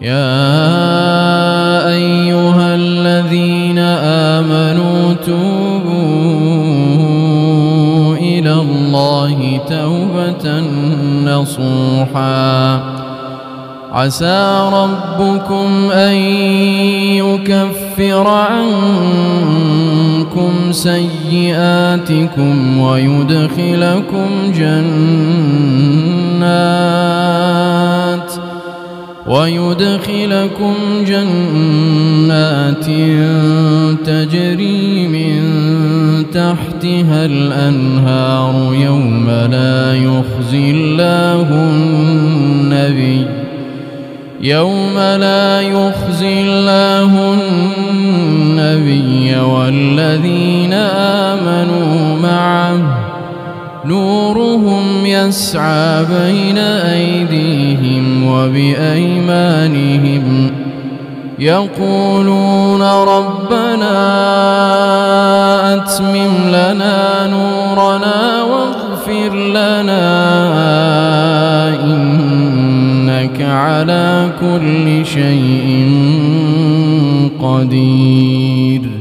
يا أيها الذين آمنوا توبوا إلى الله توبة نصوحا عسى ربكم أن يكفر عنكم سيئاتكم ويدخلكم جنات تجري من تحتها الأنهار يوم لا يخزي الله النبي والذين آمنوا معه نورهم يسعى بين أيديهم وبأيمانهم يقولون ربنا أتمم لنا نورنا واغفر لنا إنك على كل شيء قدير.